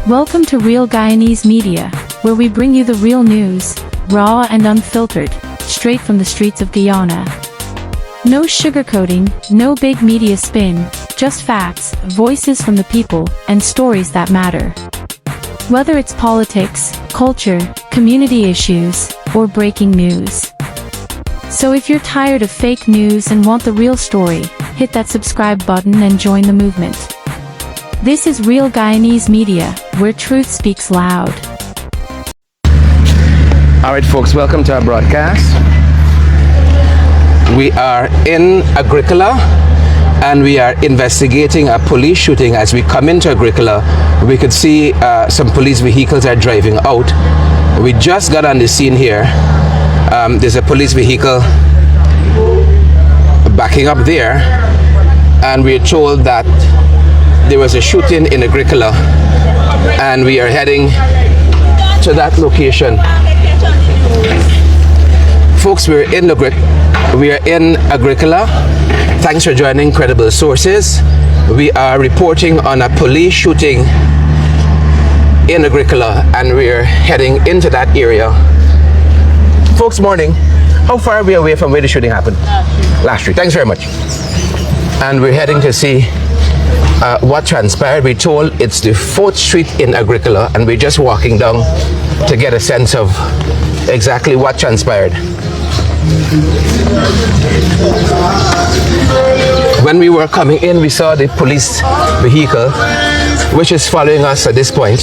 Welcome to Real Guyanese Media, where we bring you the real news, raw and unfiltered, straight from the streets of Guyana. No sugarcoating, no big media spin, just facts, voices from the people, and stories that matter. Whether it's politics, culture, community issues, or breaking news. So if you're tired of fake news and want the real story, hit that subscribe button and join the movement. This is Real Guyanese Media, where truth speaks loud. Alright folks, welcome to our broadcast. We are in Agricola and we are investigating a police shooting. As we come into Agricola, we could see some police vehicles are driving out. We just got on the scene here. There's a police vehicle backing up there, and we're told that there was a shooting in Agricola, and we are heading to that location. Folks, we are in Agricola. Thanks for joining Credible Sources. We are reporting on a police shooting in Agricola, and we are heading into that area. Folks, morning. How far are we away from where the shooting happened? Last Street. Thanks very much. And we're heading to see what transpired. We're told it's the 4th Street in Agricola, and we're just walking down to get a sense of exactly what transpired. When we were coming in, we saw the police vehicle, which is following us at this point.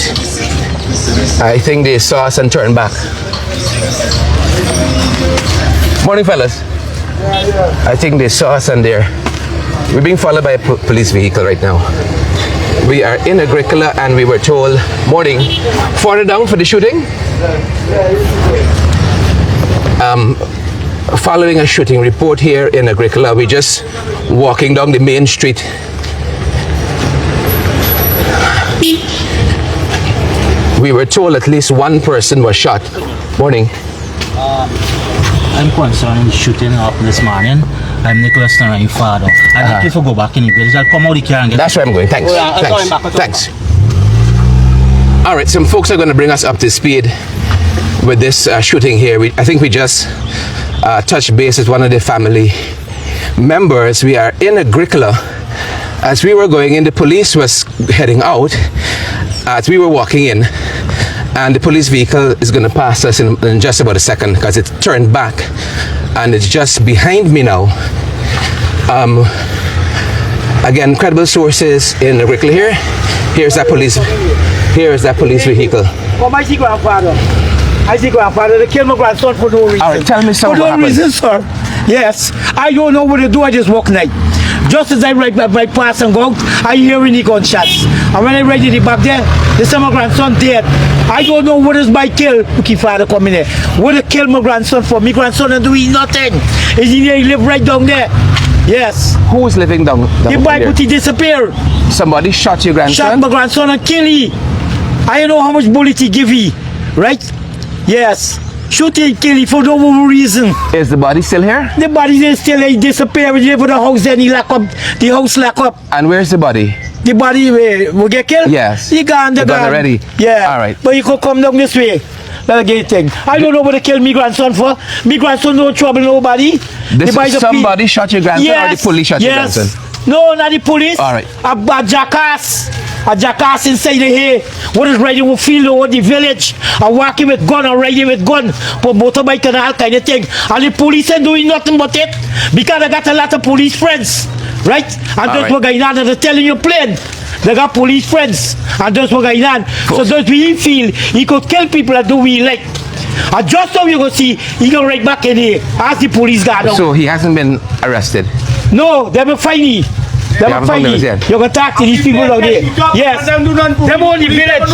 I think they saw us and turned back. Morning, fellas. I think they saw us and we're being followed by a police vehicle right now. We are in Agricola and we were told, morning, further down for the shooting. Following a shooting report here in Agricola, we're just walking down the main street. We were told at least one person was shot. Morning. I'm concerned in shooting up this morning. I'm Nicholas Narayan, father. I need to go back in the village. I'll come out here and get. That's where I'm going. Thanks. Thanks. All right, some folks are going to bring us up to speed with this shooting here. I think we just touched base with one of the family members. We are in Agricola. As we were going in, the police was heading out. As we were walking in, and the police vehicle is going to pass us in just about a second because it's turned back and it's just behind me now. Again, Credible Sources in Agricola here. Here's that police vehicle. Oh, my grandfather. I see grandfather, they killed my grandson for no reason. All right, tell me something. For no happened. reason, sir. Yes, I don't know what to do. I just walk night. Just as I ride my pass and go out, I hear any gunshots. And when I ride in the back there, they say my grandson dead. I don't know what is my kill. Okay, father coming there. What to kill my grandson for? My grandson and doing nothing. He live right down there. Yes. Who is living down The boy there? put he disappear. Somebody shot your grandson? Shot my grandson and kill he. I don't know how much bullet he give he. Right? Yes. Shoot he, kill he for no reason. Is the body still here? The body is still he disappear. We live in the house, then he lock up. The house lock up. And where's the body? The body will get killed? Yes. He gone, the gone already? Yeah. All right. But he could come down this way. That's a gay thing. I don't know what to kill me grandson for. Me grandson no trouble nobody. Somebody shot your grandson, or the police shot your grandson? No, not the police. All right. A jackass. A jackass inside the hay. What is riding with field over the village. And walking with gun and riding with gun. Put motorbike and all kind of thing. And the police ain't doing nothing but it. Because I got a lot of police friends. Right? And that's what going on. And they're telling you plain. They got police friends. And that's what going on. So that's what he feel. He could kill people and do what he like. And just so you go see, he go right back in here. Ask the police guard out. So he hasn't been arrested? No, they will find me. They will find me. You can talk to these people out there. Yes. Them on the village.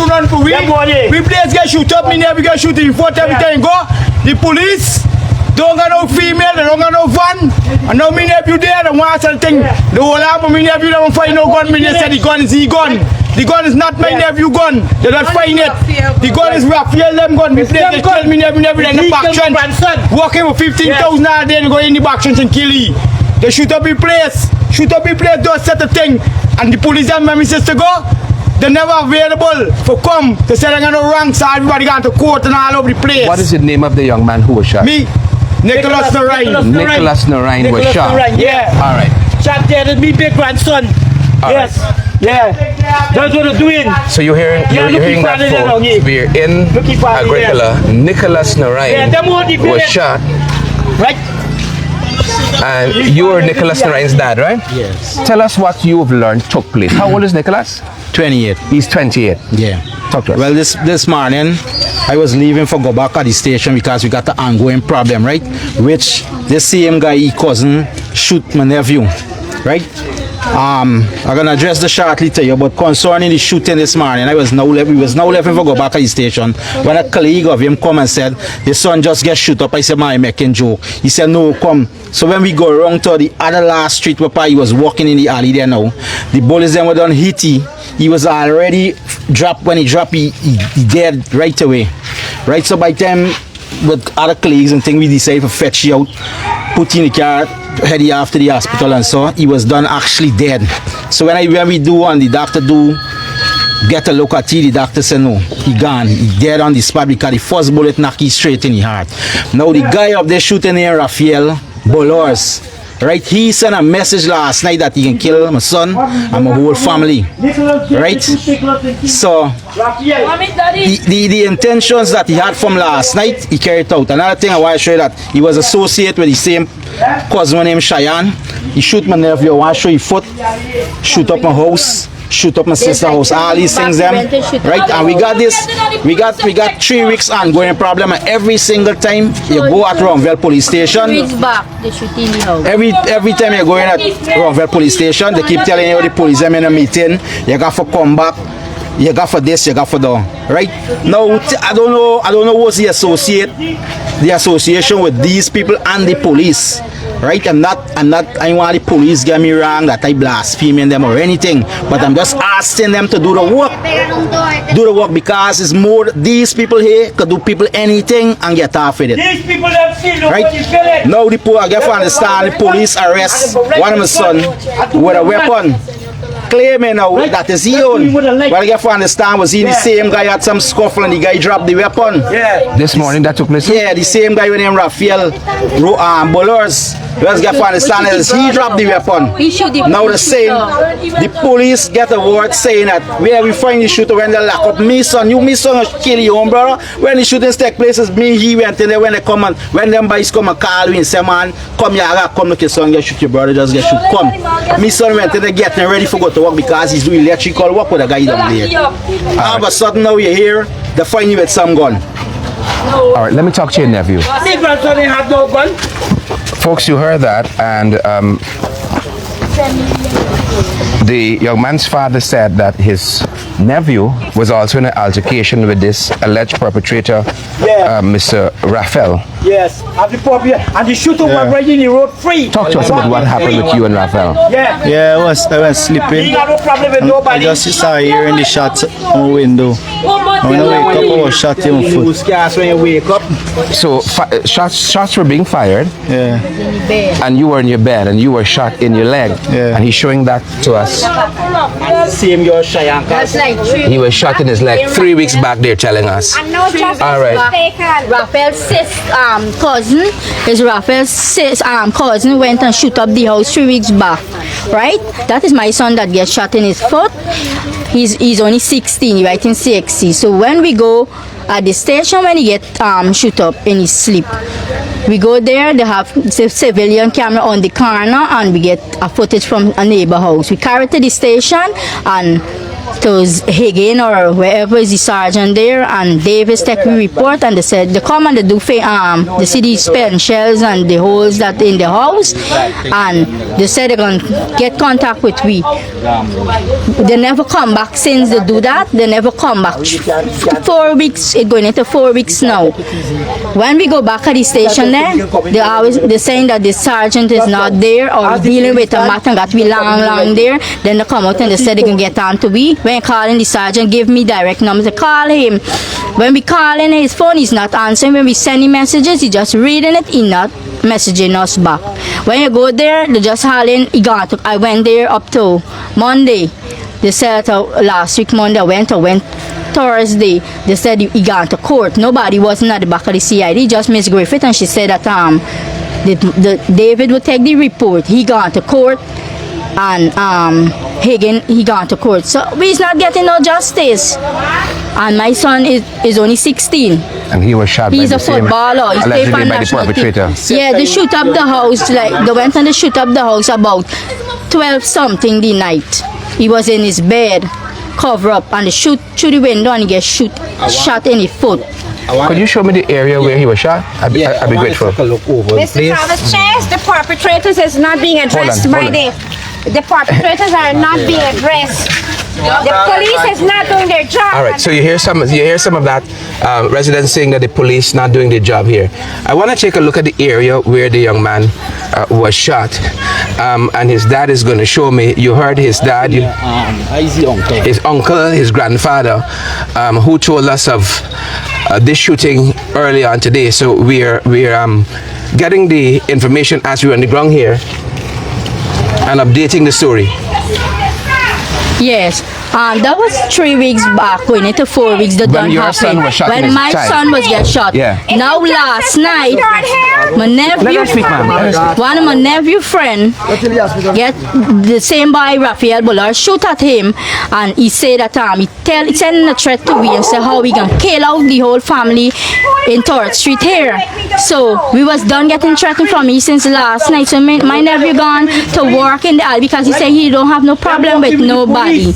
We players get shoot up, me never get shoot in front every time go. The police don't got no female, they don't got no van. And now me nephew there, the one thing. The whole album, me nephew don't find no gun. Me they say the gun is his gun. The gun is not my nephew gun. They don't find it. The gun is Raphael them gun. Me players kill me nephew in the back trench. Walking with 15,000 a day and go in the back trench and kill he. They shoot up the place. Shoot up the place, don't set a thing. And the police and my sister go. they never available for come to say they're gonna wrong, so everybody gone to court and all over the place. What is the name of the young man who was shot? Me, Nicholas Narine. Nicholas Narine was shot. Yeah. All right. Shot dead is me big grandson. All yes. Yeah. That's what they're doing. So you're hearing, Yeah, you're hearing that, looking for it, folks. yeah. We're in Looking for it, Agricola. Nicholas Yeah, Narine them all the was village. shot. Right? And you were Nicholas Narine's dad, right? Yes. Tell us what you've learned took place. How old is Nicholas? 28. He's 28. Yeah. Talk to us. Well, this morning, I was leaving for go back at the station because we got an ongoing problem, right? Which the same guy, he cousin, shoot my nephew, right? I'm gonna address the shortly to you, but concerning the shooting this morning, we was now leaving for go back at the station when a colleague of him come and said his son just get shoot up. I said, "Man, making joke." He said, "No, come." So when we go around to the other last street where he was walking in the alley there now, the bullets then were done hit he was already dropped. When he dropped, he dead right away. Right, so by the time with other colleagues and things, we decided to fetch you out, put in the car, head you off to the hospital, and so he was done actually dead. So when we do and the doctor do get a look at it, the doctor said no, he gone, he dead on the spot because the first bullet knocked him straight in the heart. Now the guy up there shooting here, Raphael Bolors, right, he sent a message last night that he can kill my son and my whole family, right? So the intentions that he had from last night, he carried out. Another thing I want to show you that he was associated with the same cousin named Cheyenne. He shoot my nephew, I want to show you foot, shoot up my house, shoot up my sister's house, all these things them, right? And we got 3 weeks ongoing problem, and every single time you go at Ronville police station, every time you go in at Ronville police station, they keep telling you the police them in a meeting, you got to come back, you got for this, you got for that, right? Now I don't know what's the association with these people and the police, right? I want the police get me wrong that I blaspheming them or anything, but I'm just asking them to do the work because it's more these people here could do people anything and get off with it. These people have seen Right? Now the poor I get to understand the police arrest one of my son with a weapon. Claiming now that is he own. Well, I get to understand was he the same guy had some scuffle and the guy dropped the weapon. Yeah. This morning that took place? Yeah, the same guy with him Raphael Bolors. Let's get to understand is he dropped the weapon. Now the same, the police get a word saying that where we find the shooter when they lock up me son, you me son kill your own brother. When the shootings take place, it's me, he went in there when they come and when them boys come and call me and say, man, come here, come look your son, get shoot your brother, just get shoot. Come. Me son went in there getting ready for go to work because he's doing electrical work with a guy down there. All of a sudden now you're here, they find you with some gun. All right, let me talk to your nephew. My grandson had no gun. Folks, you heard that, and the young man's father said that his nephew was also in an altercation with this alleged perpetrator, Mr. Raphael. Yes, and the shooter was right in the road free. Talk to us about what happened with you and Raphael. Yeah. Yeah, I was sleeping. He got no problem with I nobody. just saw hearing the shots on the window. When I wake up, I was shot in my foot. When you wake up. So shots were being fired, Yeah, and you were in your bed, and you were shot in your leg. Yeah. And he's showing that to us. Same your Cheyenne. He was shot in his leg 3 weeks back. They're telling us. And no just All right. Raphael's cousin, cousin went and shoot up the house 3 weeks back, right? That is my son that gets shot in his foot. He's only 16, right in 60. So when we go at the station, when he get shoot up in his sleep, we go there, they have civilian camera on the corner, and we get a footage from a neighbor house. We carry it to the station, and to Higgin or wherever is the sergeant there, and Davis take we report, and they said they come and they do the city spent shells and the holes that in the house, and they said they're gonna get contact with we. They never come back since they do that. They never come back. 4 weeks, it's going into 4 weeks now. When we go back at the station there, they're saying that the sergeant is not there or dealing with a matter and got we long there. Then they come out and they said they can get on to we. When calling the sergeant, give me direct numbers to call him. When we call in his phone, he's not answering. When we send him messages, he just reading it, he not messaging us back. When you go there, they just calling, he got. I went there up to Monday. They said last week Monday went Thursday. They said he gone to court. Nobody wasn't at the back of the CID, just Miss Griffith, and she said that David would take the report. He gone to court, and Hagen, he gone to court. So he's not getting no justice. And my son is only 16. And he was shot He's by a the same, footballer. He's allegedly playing by the national team. perpetrator. Yeah, they shoot up the house. Like they went and they shoot up the house about 12 something the night. He was in his bed, cover up, and they shoot through the window and he gets shot in the foot. Could you show me the area where he was shot? I'd be grateful. Mr. Travis Chase, the perpetrators is not being addressed Hold on. the perpetrators are not being addressed. The police is not doing their job. All right, so you hear some of that residents saying that the police not doing their job here. I want to take a look at the area where the young man was shot, and his dad is going to show me. You heard his dad, his uncle, his grandfather, who told us of this shooting early on today. So we're getting the information as we're on the ground here and updating the story. Yes, that was 3 weeks back, going into 4 weeks. That When don't your happen. son was shot in When his my child. son was get shot. Yeah. Now last night, my nephew, Let us speak, ma'am. Let us one of my nephew friend, get the same boy Raphael Bullard shoot at him, and he said that he sending a threat to me and say how we gonna kill out the whole family in Torrent Street here. So we was done getting threatened from me since last night. So my nephew gone to work in the alley because he said he don't have no problem with nobody,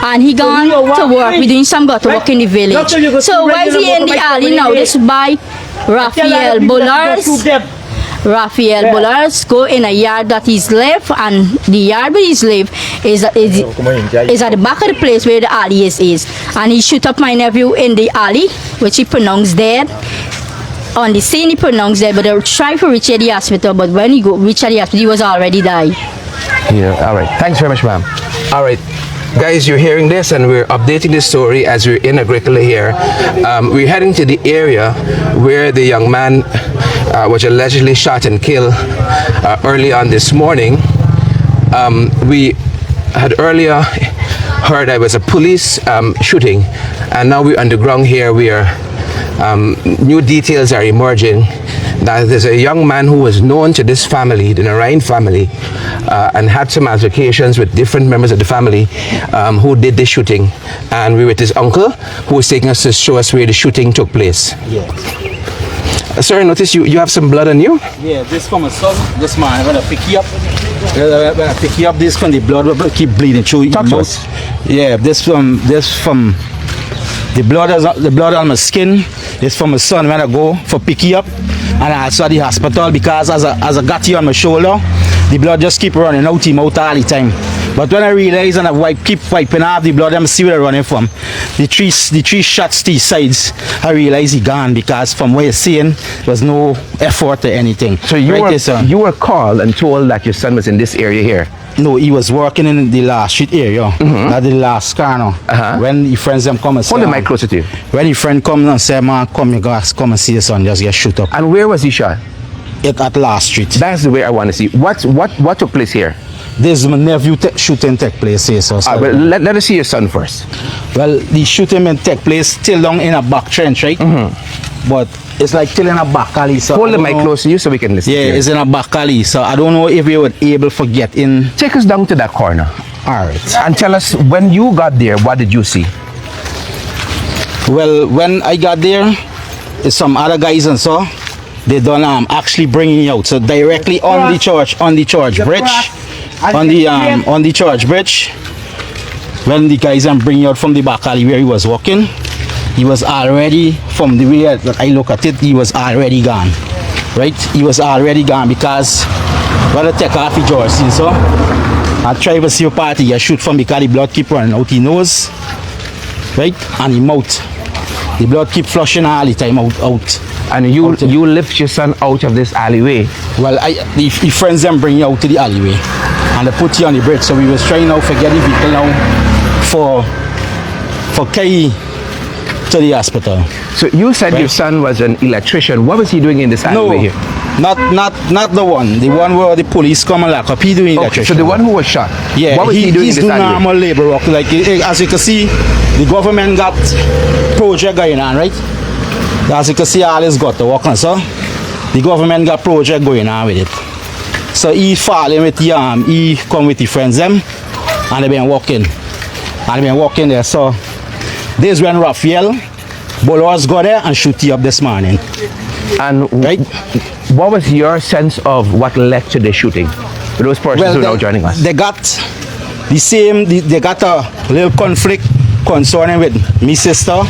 and he gone to work. We doing some got to work in the village. So why is he in the alley now? This by Raphael Bullard's. Raphael Bullard's go in a yard that he's live, and the yard where he's live is at the back of the place where the alley is. And he shoot up my nephew in the alley, which he pronounced dead. On the scene he pronounced dead, but they try to reach the hospital, but when he go reach the hospital, he was already died. Yeah, all right. Thanks very much, ma'am. All right. Guys, you're hearing this, and we're updating the story as we're in Agricola here. We're heading to the area where the young man was allegedly shot and killed early on this morning. We had earlier heard there was a police shooting, and now we're underground here. We are new details are emerging that there's a young man who was known to this family, the Narayan family, and had some altercations with different members of the family who did the shooting. And we were with his uncle, who was taking us to show us where the shooting took place. Yes. Sir, I notice you have some blood on you? Yeah, this from a son. This man, when I pick you up, when I pick you up, this from the blood will keep bleeding through your mouth. Yeah, this from the blood on my skin. It's from my son when I go for pick you up, and I also at the hospital because as I got you on my shoulder, the blood just keep running out him out all the time. But when I realize and I keep wiping off the blood, I'm see where I'm running from. The three shots to his sides, I realize he gone because from what you're seeing, there was no effort or anything. So you were called and told that your son was in this area here? No, he was working in the last street area, not the last corner. When the friends them come and say, hold the mic closer to you. When the friend comes and say, man, come and see your son just get shoot up. And where was he shot? At last street. That's the way I want to see. What took place here? This is my nephew shooting take place here. So Well, let us see your son first. Well, the shooting take place still down in a back trench, right? But it's like still in a back alley. So hold the mic close to you so we can listen. Yeah, to you. it's in a back alley. So I don't know if we were able to get in. Take us down to that corner. All right. And tell us, when you got there, what did you see? Well, when I got there, some other guys and so they done actually bringing me out. So directly on the church bridge, on the church bridge, when the guys bringing out from the back alley where he was walking, he was already, from the way that I look at it, he was already gone. Right? He was already gone because when I take off the jersey, so I try to see a party, I shoot from because the blood keep running out his nose, right? And his mouth. The blood keep flushing all the time out. And you lift your son out of this alleyway? Well, the friends them bring you out to the alleyway and they put you on the bridge. So we was trying now to get the vehicle now for carry to the hospital. So you said your son was an electrician. What was he doing in this alleyway here? Not the one. The one where the police come and lock up. He doing Okay, so the one who was shot. Yeah, what was he doing in he's this doing alleyway? normal labor work. Like as you can see, the government got project going on, right? As you can see, all is got to work on. So the government got project going on with it. So he falling with the he come with his friends them, and they been walking, there. So this when Raphael Bolos got there and shoot you up this morning. And Right. what was your sense of what led to the shooting? For those persons who are now joining us. They got the same. They got a little conflict concerning with my sister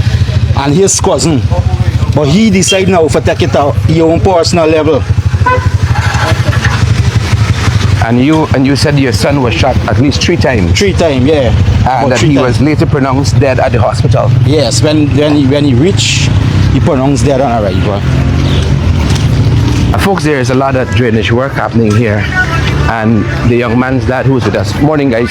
and his cousin, but he decided now to take it to his own personal level. And you said your son was shot at least 3 times. 3 times, yeah. And About that 3 he times. was later pronounced dead at the hospital. Yes, when he reached, he pronounced dead on arrival. Folks, there is a lot of drainage work happening here, and the young man's dad, who's with us, morning guys,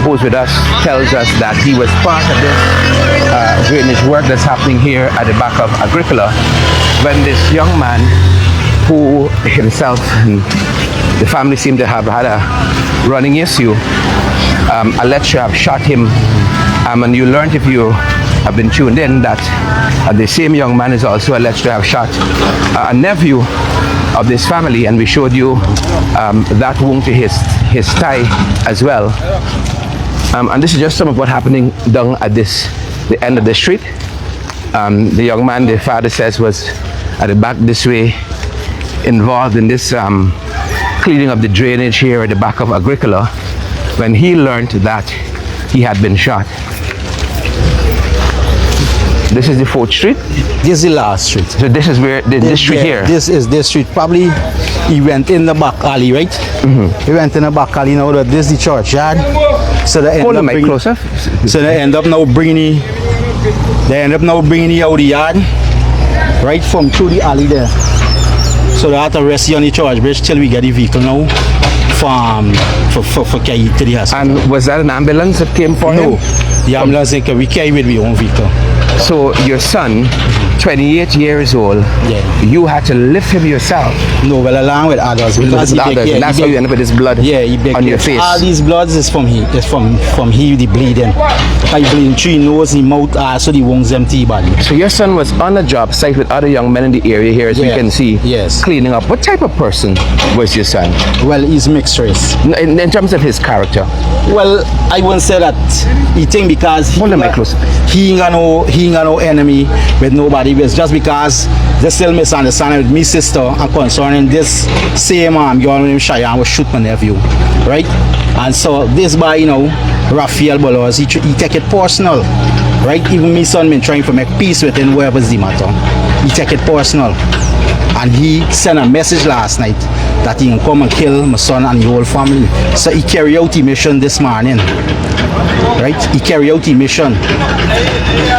who's with us, tells us that he was part of this drainage work that's happening here at the back of Agricola, when this young man, who himself and the family seem to have had a running issue, alleged to have shot him, and you learned, if you have been tuned in, that the same young man is also alleged to have shot a nephew of this family, and we showed you that wound to his thigh as well. And this is just some of what happening down at the end of the street. The young man, the father says, was at the back this way, involved in this cleaning of the drainage here at the back of Agricola, when he learned that he had been shot. This is the 4th street. This is the last street. So this is where this street here. This is this street. Probably he went in the back alley, right? He went in the back alley. Now that this is the churchyard. So they end Hold the up mic bringing, closer. So they end up now bringing you out the yard, right from through the alley there. So they have to rest you on the church bridge till we get the vehicle now for carry to the hospital. And was that an ambulance that came for him? No, the ambulance we carry with our own vehicle. So your son, 28 years old, Yeah. you had to lift him yourself. No, well, along with others. Because he beg, And that's he how beg- you end up with this blood Yeah, he beg, on your face. All these bloods is from he. It's from he the bleeding. I bleeding through his nose, his mouth, so the wounds empty body. So your son was on a job site with other young men in the area here, as we Yeah. can see, Yes. cleaning up. What type of person was your son? Well, he's mixed race. In terms of his character? Well, I won't say that he think because Hold the mic close. he ain't got no enemy with nobody. It's just because they still misunderstanding with me sister and concerning this same girl named Cheyenne was shoot my nephew, right? And so this boy, Raphael Bolos, he take it personal, right? Even me son been trying to make peace with him, whatever's the matter. He take it personal. And he sent a message last night that he can come and kill my son and the whole family. So he carry out the mission this morning. Right? He carry out the mission.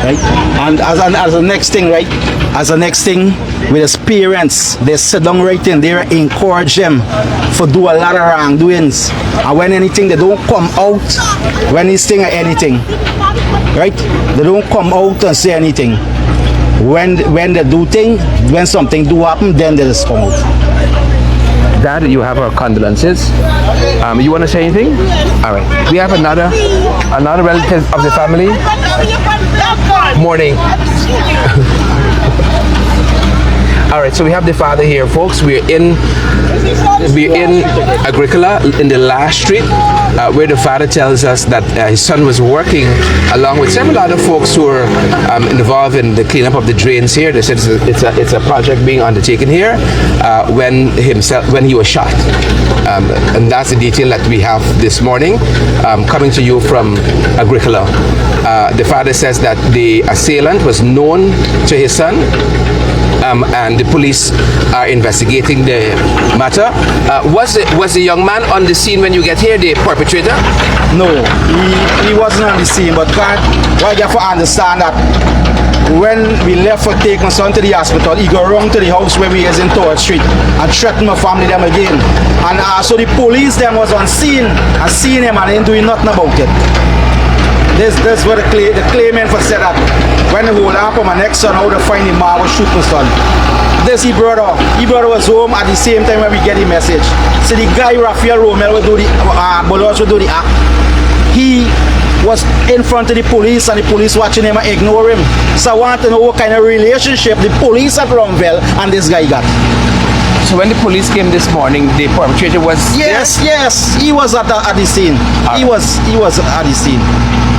Right? And as a next thing, right? As a next thing, with his parents, they sit down right in there, encourage them for do a lot of wrongdoings. And when anything, they don't come out when he's thing or anything. Right? They don't come out and say anything. When they do thing, when something do happen, then they just come out. Dad, you have our condolences. You want to say anything? All right. We have another relative of the family. Morning. All right, so we have the father here, folks. We're in Agricola, in the last street, where the father tells us that his son was working along with several other folks who are involved in the cleanup of the drains here. They said it's a project being undertaken here when he was shot, and that's the detail that we have this morning, coming to you from Agricola. The father says that the assailant was known to his son. And the police are investigating the matter. Was the young man on the scene when you get here, the perpetrator? No, he wasn't on the scene, but what you have to understand that when we left for take my son to the hospital, he go around to the house where we is in Tower Street and threaten my family them again. And so the police them was on scene and seeing him and ain't doing nothing about it. This what the claimant for said that when the whole happen, my next son, how to find him, I was shoot my son. This he brother was home at the same time when we get the message. So the guy Raphael Romel will do the Bolos will do the act. He was in front of the police and the police watching him and ignore him. So I want to know what kind of relationship the police at Rumville and this guy got. So when the police came this morning, the perpetrator was Yes, he was at the scene. He was at the scene.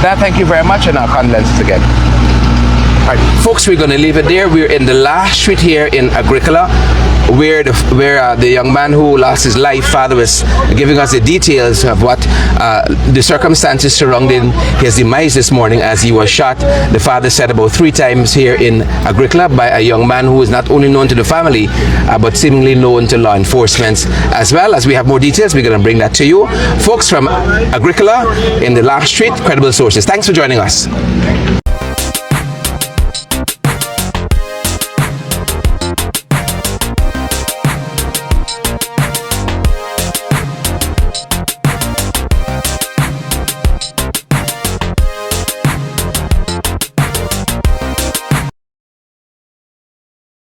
Thank you very much, and our condolences again. All right, folks, we're going to leave it there. We're in the last street here in Agricola, where the young man who lost his life, father was giving us the details of what the circumstances surrounding his demise this morning as he was shot. The father said about 3 times here in Agricola by a young man who is not only known to the family, but seemingly known to law enforcement as well. As we have more details, we're going to bring that to you. Folks from Agricola in the last street, Credible Sources. Thanks for joining us.